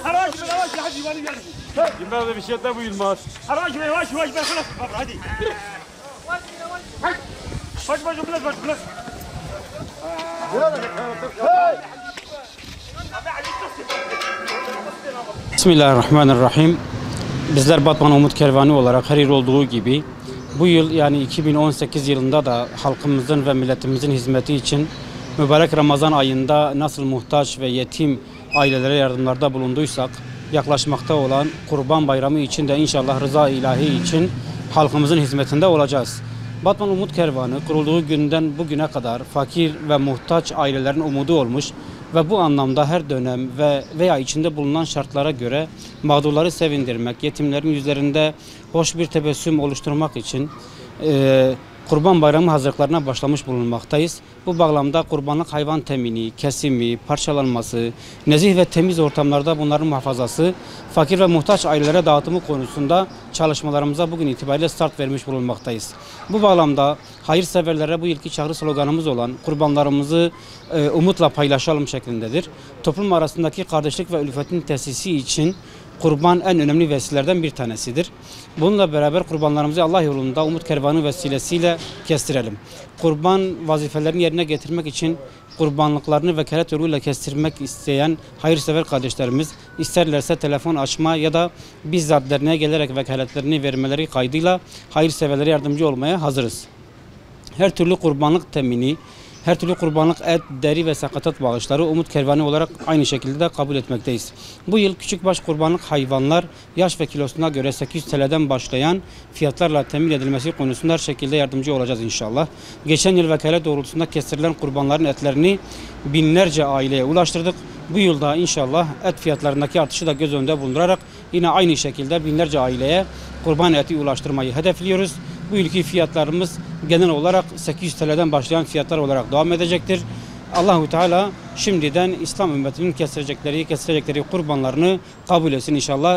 حراج يا حاج يبغى يجي لماذا مشيت ابو يلماس؟ حراج واش خلاص هادي واش بلاش Bismillahirrahmanirrahim. Bizler Batman Umut Kervanı olarak her yıl olduğu gibi bu yıl yani 2018 yılında da halkımızın ve milletimizin hizmeti için mübarek Ramazan ayında nasıl muhtaç ve yetim ailelere yardımlarda bulunduysak yaklaşmakta olan Kurban Bayramı için de inşallah rıza ilahi için halkımızın hizmetinde olacağız. Batman Umut Kervanı kurulduğu günden bugüne kadar fakir ve muhtaç ailelerin umudu olmuş ve bu anlamda her dönem veya içinde bulunan şartlara göre mağdurları sevindirmek, yetimlerin yüzlerinde hoş bir tebessüm oluşturmak için Kurban Bayramı hazırlıklarına başlamış bulunmaktayız. Bu bağlamda kurbanlık hayvan temini, kesimi, parçalanması, nezih ve temiz ortamlarda bunların muhafazası, fakir ve muhtaç ailelere dağıtımı konusunda çalışmalarımıza bugün itibariyle start vermiş bulunmaktayız. Bu bağlamda hayırseverlere bu yılki çağrı sloganımız olan kurbanlarımızı umutla paylaşalım şeklindedir. Toplum arasındaki kardeşlik ve ülfetin tesisi için kurban en önemli vesilelerden bir tanesidir. Bununla beraber kurbanlarımızı Allah yolunda Umut Kervanı vesilesiyle kestirelim. Kurban vazifelerini yerine getirmek için kurbanlıklarını vekalet yoluyla kestirmek isteyen hayırsever kardeşlerimiz isterlerse telefon açma ya da bizzat derneğe gelerek vekaletlerini vermeleri kaydıyla hayırseverlere yardımcı olmaya hazırız. Her türlü kurbanlık temini, her türlü kurbanlık et, deri ve sakatat bağışları Umut Kervanı olarak aynı şekilde de kabul etmekteyiz. Bu yıl küçükbaş kurbanlık hayvanlar yaş ve kilosuna göre 800 TL'den başlayan fiyatlarla temin edilmesi konusunda her şekilde yardımcı olacağız inşallah. Geçen yıl vekalet doğrultusunda kestirilen kurbanların etlerini binlerce aileye ulaştırdık. Bu yılda inşallah et fiyatlarındaki artışı da göz önünde bulundurarak yine aynı şekilde binlerce aileye kurban eti ulaştırmayı hedefliyoruz. Bu yılki fiyatlarımız genel olarak 800 TL'den başlayan fiyatlar olarak devam edecektir. Allahu Teala şimdiden İslam ümmetinin kestirecekleri kurbanlarını kabul etsin inşallah.